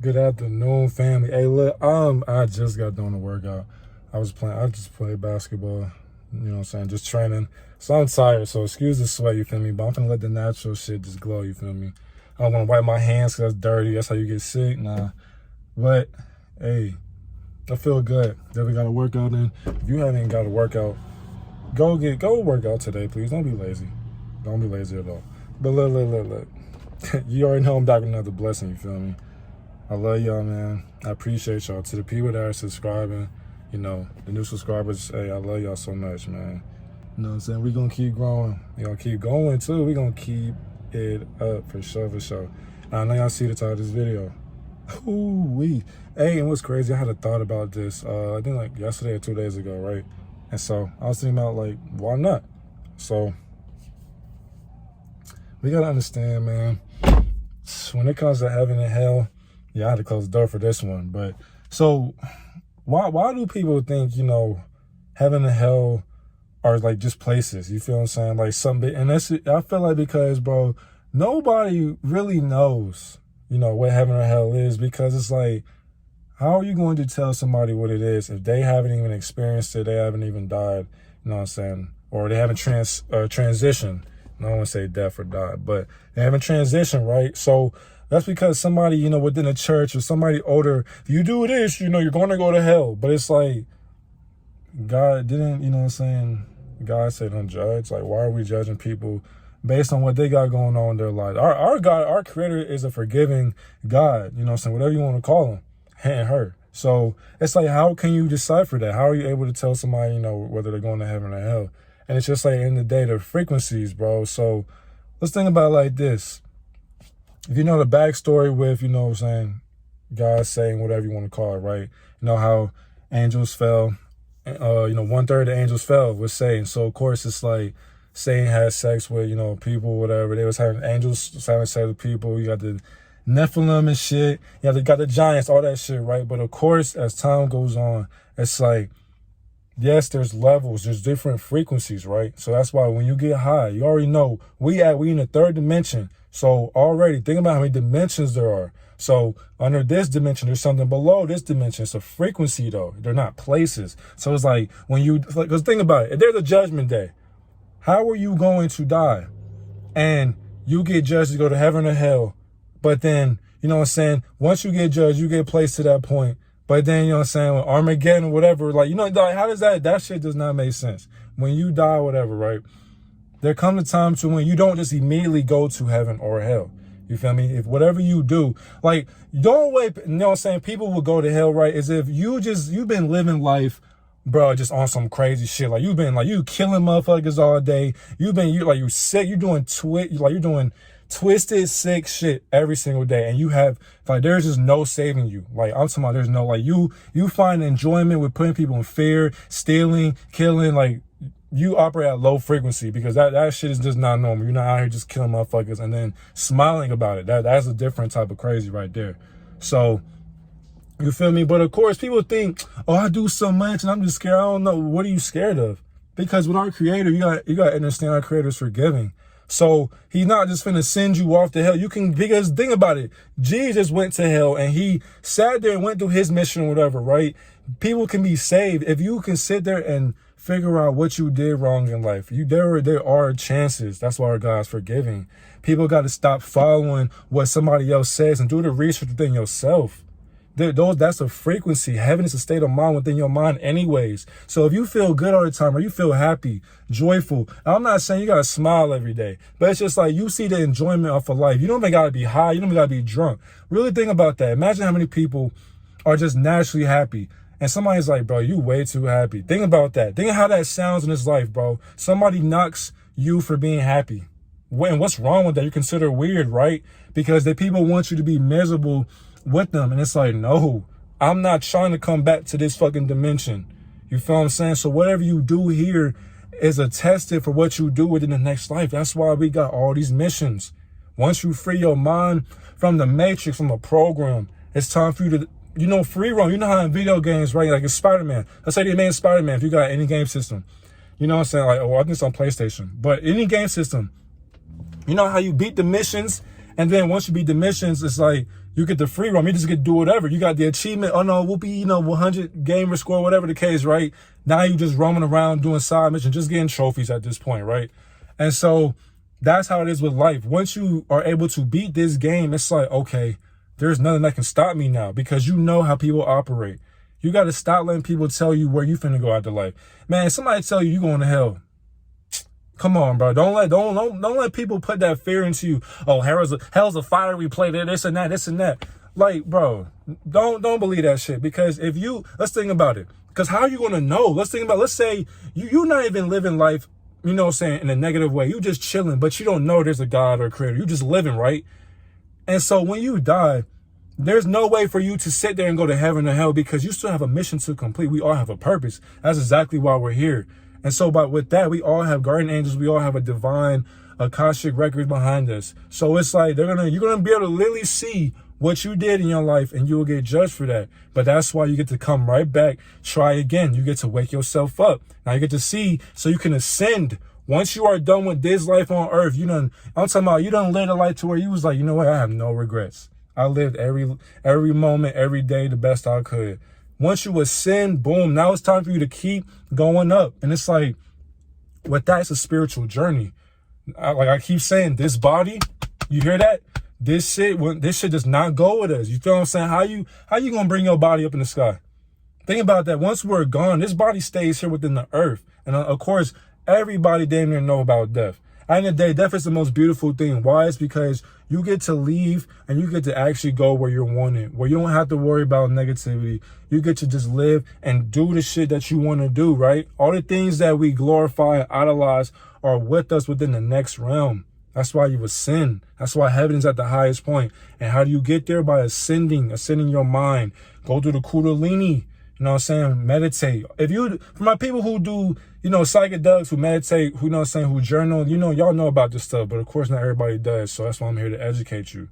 Good afternoon, family. Hey, look, I just got done the workout. I just played basketball, you know what I'm saying, just training. So I'm tired, so excuse the sweat, you feel me? But I'm finna let the natural shit just glow, you feel me? I don't wanna wipe my hands because that's dirty. That's how you get sick, nah. But, hey, I feel good. Definitely got a workout in. If you haven't got a workout, go work out today, please. Don't be lazy. Don't be lazy at all. But look. You already know I'm back with another blessing, you feel me? I love y'all, man. I appreciate y'all. To the people that are subscribing, you know, the new subscribers, hey, I love y'all so much, man. You know what I'm saying? We're going to keep growing. We're going to keep going, too. We're going to keep it up for sure. I know y'all see the title of this video. Ooh-wee. Hey, and what's crazy, I had a thought about this, I think like yesterday or 2 days ago, right? And so I was thinking about, like, why not? So we got to understand, man, when it comes to heaven and hell, yeah, I had to close the door for this one. But so why do people think, you know, heaven and hell are like just places? You feel what I'm saying? Like something, and I feel like because, bro, nobody really knows, you know, what heaven or hell is, because it's like, how are you going to tell somebody what it is if they haven't even experienced it, they haven't even died, you know what I'm saying? Or they haven't transitioned. I don't want to say death or died, but they haven't transitioned, right? So that's because somebody, you know, within a church or somebody older, if you do this, you know, you're going to go to hell. But it's like, God didn't, you know what I'm saying? God said don't judge. Like, why are we judging people based on what they got going on in their life? Our God, our creator is a forgiving God, you know what I'm saying? Whatever you want to call him, and her. So it's like, how can you decipher that? How are you able to tell somebody, you know, whether they're going to heaven or hell? And it's just like, in the day, the frequencies, bro. So let's think about it like this. If you know the backstory with, you know what I'm saying, God saying whatever you want to call it, right? You know how angels fell, you know, 1/3 of the angels fell with Satan. So, of course, it's like Satan had sex with, you know, people, whatever. They was having angels having sex with people. You got the Nephilim and shit. You got the giants, all that shit, right? But, of course, as time goes on, it's like, yes, there's levels, there's different frequencies, right? So that's why when you get high, you already know we in the third dimension. So already think about how many dimensions there are. So under this dimension, there's something below this dimension. It's a frequency though. They're not places. So it's like when you, because think about it, if there's a judgment day, how are you going to die? And you get judged to go to heaven or hell. But then, you know what I'm saying? Once you get judged, you get placed to that point. But then, you know what I'm saying, with Armageddon or whatever, like, you know, like, how does that shit does not make sense. When you die, whatever, right? There comes a time to when you don't just immediately go to heaven or hell. You feel me? If whatever you do, like, don't wait, you know what I'm saying? People will go to hell, right? As if you've been living life, bro, just on some crazy shit. Like, you killing motherfuckers all day. You sick, you're doing twisted, sick shit every single day. And you have, like, there's just no saving you. Like, I'm talking about there's no, like, you find enjoyment with putting people in fear, stealing, killing, like, you operate at low frequency because that shit is just not normal. You're not out here just killing motherfuckers and then smiling about it. That's a different type of crazy right there. So, you feel me? But of course, people think, oh, I do so much and I'm just scared. I don't know. What are you scared of? Because with our creator, you got to understand our creator's forgiving. So he's not just finna send you off to hell. Because think about it. Jesus went to hell and he sat there and went through his mission or whatever, right? People can be saved if you can sit there and figure out what you did wrong in life. There are chances. That's why our God's forgiving. People got to stop following what somebody else says and do the research within yourself. That's a frequency. Heaven is a state of mind within your mind anyways. So if you feel good all the time or you feel happy, joyful, I'm not saying you got to smile every day, but it's just like you see the enjoyment of a life. You don't even got to be high. You don't even got to be drunk. Really think about that. Imagine how many people are just naturally happy. And somebody's like, bro, you way too happy. Think about that. Think of how that sounds in this life, bro. Somebody knocks you for being happy. And what's wrong with that? You consider weird, right? Because the people want you to be miserable with them. And it's like, no, I'm not trying to come back to this fucking dimension. You feel what I'm saying? So whatever you do here is attested for what you do within the next life. That's why we got all these missions. Once you free your mind from the matrix, from a program, it's time for you to, you know, free roam. You know how in video games, right? Like it's Spider-Man. Let's say they made Spider-Man if you got any game system. You know what I'm saying? Like, oh, I think it's on PlayStation. But any game system, you know how you beat the missions? And then once you beat the missions, it's like You get the free roam. You just get to do whatever. You got the achievement. Oh no, we'll be, 100 gamer score, whatever the case, right? Now you just roaming around doing side missions, just getting trophies at this point, right? And so that's how it is with life. Once you are able to beat this game, it's like, okay, there's nothing that can stop me now, because you know how people operate. You got to stop letting people tell you where you finna go after life. Man, somebody tell you going to hell. Come on, bro. Don't let people put that fear into you. Oh, hell's a fiery place. This and that. Like, bro, don't believe that shit. Because let's think about it. Because how are you gonna know? Let's say you're not even living life, in a negative way. You just chilling, but you don't know there's a God or a creator. You just living, right? And so when you die, there's no way for you to sit there and go to heaven or hell, because you still have a mission to complete. We all have a purpose. That's exactly why we're here. And so with that, we all have guardian angels. We all have a divine Akashic record behind us. So it's like you're gonna be able to literally see what you did in your life, and you will get judged for that. But that's why you get to come right back, try again. You get to wake yourself up. Now you get to see, so you can ascend. Once you are done with this life on earth, I'm talking about, you done lived a life to where you was like, you know what, I have no regrets. I lived every moment, every day the best I could. Once you ascend, boom, now it's time for you to keep going up. And it's like, with that, it's a spiritual journey. Like I keep saying, this body, you hear that? This shit does not go with us. You feel what I'm saying? How you gonna bring your body up in the sky? Think about that. Once we're gone, this body stays here within the earth. And of course, everybody damn near know about death. At the end of the day, death is the most beautiful thing. Why? It's because you get to leave and you get to actually go where you're wanted, where you don't have to worry about negativity. You get to just live and do the shit that you want to do, right? All the things that we glorify and idolize are with us within the next realm. That's why you ascend. That's why heaven is at the highest point. And how do you get there? By ascending your mind. Go through the Kundalini. You know what I'm saying? Meditate. For my people who do, psychedelics, who meditate, who journal, y'all know about this stuff, but of course not everybody does. So that's why I'm here to educate you.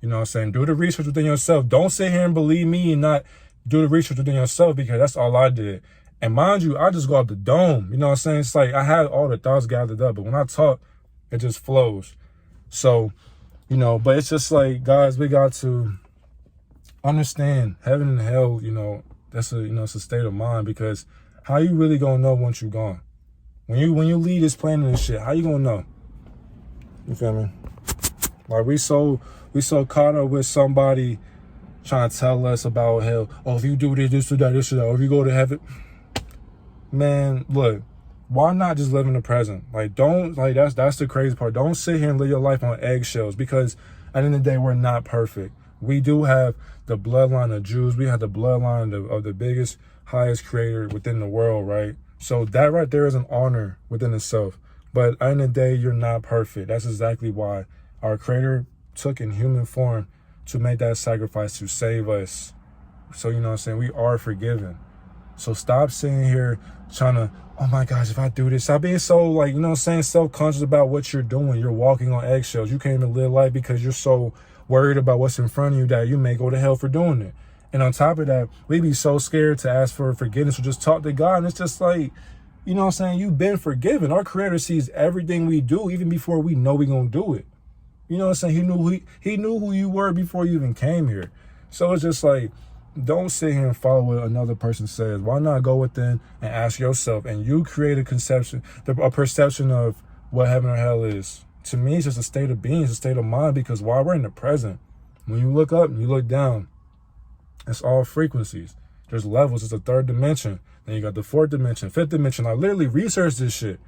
You know what I'm saying? Do the research within yourself. Don't sit here and believe me and not do the research within yourself, because that's all I did. And mind you, I just go out the dome. You know what I'm saying? It's like I had all the thoughts gathered up, but when I talk, it just flows. So, but it's just like, guys, we got to understand heaven and hell, that's it's a state of mind, because how you really gonna know once you're gone? When you leave this planet and shit, how you gonna know? You feel me? Like we so caught up with somebody trying to tell us about hell. Oh, if you do this or that, or if you go to heaven. Man, look, why not just live in the present? Like, that's the crazy part. Don't sit here and live your life on eggshells, because at the end of the day, we're not perfect. We do have the bloodline of Jews. We have the bloodline of the biggest, highest creator within the world, right? So that right there is an honor within itself. But at the end of the day, you're not perfect. That's exactly why our creator took in human form to make that sacrifice to save us. So, we are forgiven. So stop sitting here trying to, oh my gosh, if I do this, stop being so self-conscious about what you're doing. You're walking on eggshells. You can't even live life because you're so worried about what's in front of you that you may go to hell for doing it. And on top of that, we be so scared to ask for forgiveness or just talk to God. And it's just like, you've been forgiven. Our creator sees everything we do, even before we know we're going to do it. He knew who you were before you even came here. So it's just like, don't sit here and follow what another person says. Why not go within and ask yourself, and you create a perception of what heaven or hell is. To me, it's just a state of being, it's a state of mind, because while we're in the present, when you look up and you look down, it's all frequencies. There's levels. It's a third dimension. Then you got the fourth dimension, fifth dimension. I literally researched this shit.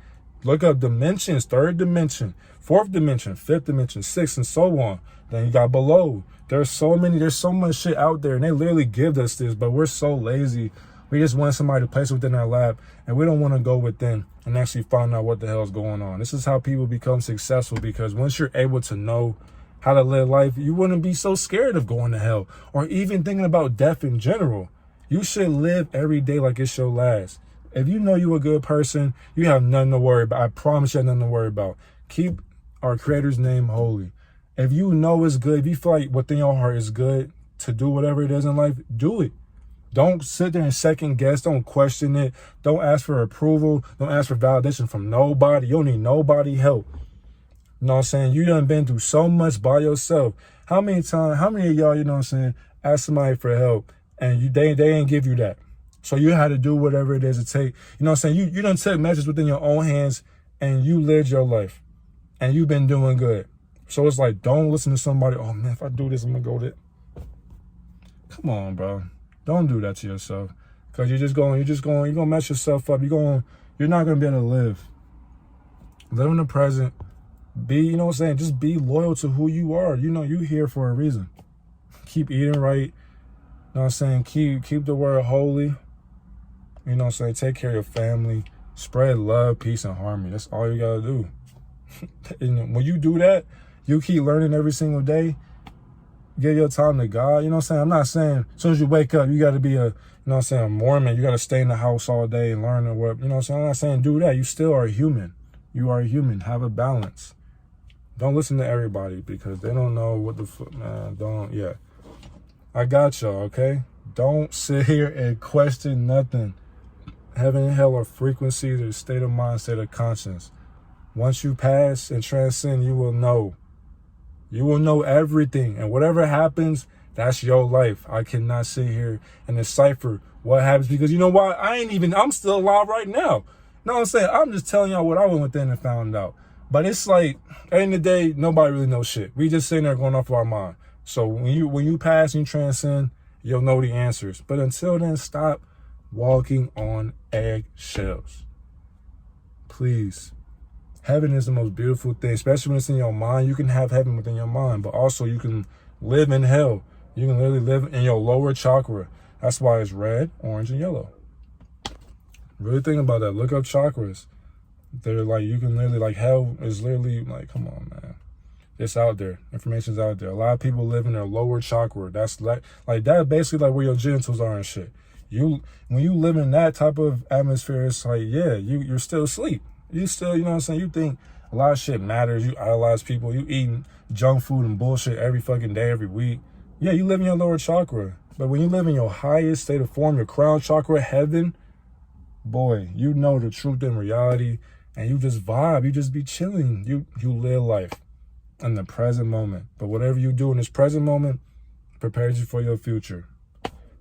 Look up dimensions, third dimension, fourth dimension, fifth dimension, sixth, and so on. Then you got below. There's so much shit out there, and they literally give us this, but we're so lazy. We just want somebody to place it within our lab, and we don't want to go within and actually find out what the hell is going on. This is how people become successful, because once you're able to know how to live life, you wouldn't be so scared of going to hell or even thinking about death in general. You should live every day like it's your last. If you know you're a good person, you have nothing to worry about. I promise you have nothing to worry about. Keep our creator's name holy. If you know it's good, if you feel like within your heart is good to do whatever it is in life, do it. Don't sit there and second guess. Don't question it. Don't ask for approval. Don't ask for validation from nobody. You don't need nobody help. You know what I'm saying? You done been through so much by yourself. How many of y'all, you know what I'm saying, ask somebody for help and they ain't give you that. So you had to do whatever it is to take. You know what I'm saying? You done took measures within your own hands and you lived your life and you've been doing good. So it's like, don't listen to somebody, oh man, if I do this, I'm gonna go there. Come on, bro. Don't do that to yourself. Cause you're gonna mess yourself up. You're not gonna be able to live. Live in the present. You know what I'm saying? Just be loyal to who you are. You know, you here for a reason. Keep eating right. You know what I'm saying? Keep the word holy. You know what I'm saying? Take care of your family. Spread love, peace, and harmony. That's all you gotta do. And when you do that, you keep learning every single day. Give your time to God. You know what I'm saying? I'm not saying as soon as you wake up, you got to be a Mormon. You got to stay in the house all day and learn and what. You know what I'm saying? I'm not saying do that. You still are a human. You are a human. Have a balance. Don't listen to everybody because they don't know what the fuck, man. Yeah. I got y'all, okay? Don't sit here and question nothing. Heaven and hell are frequencies, or state of mind, state of conscience. Once you pass and transcend, you will know. You will know everything. And whatever happens, that's your life. I cannot sit here and decipher what happens because you know why? I'm still alive right now. You know what I'm saying? I'm just telling y'all what I went within and found out. But it's like, at the end of the day, nobody really knows shit. We just sitting there going off of our mind. So when you pass and you transcend, you'll know the answers. But until then, stop walking on eggshells. Please. Heaven is the most beautiful thing, especially when it's in your mind. You can have heaven within your mind, but also you can live in hell. You can literally live in your lower chakra. That's why it's red, orange, and yellow. Really think about that. Look up chakras. They're like, you can literally, like, hell is literally, like, come on, man. It's out there. Information's out there. A lot of people live in their lower chakra. That's like that's basically like where your genitals are and shit. When you live in that type of atmosphere, it's like, yeah, you're still asleep. You still, you know what I'm saying? You think a lot of shit matters. You idolize people. You eating junk food and bullshit every fucking day, every week. Yeah, you live in your lower chakra. But when you live in your highest state of form, your crown chakra, heaven, boy, you know the truth and reality. And you just vibe. You just be chilling. You live life in the present moment. But whatever you do in this present moment prepares you for your future.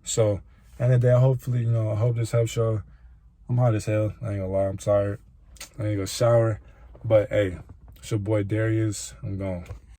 So, end of the day, hopefully, I hope this helps y'all. I'm hot as hell. I ain't gonna lie. I'm tired. I need to go shower. But hey, it's your boy Darius. I'm gone.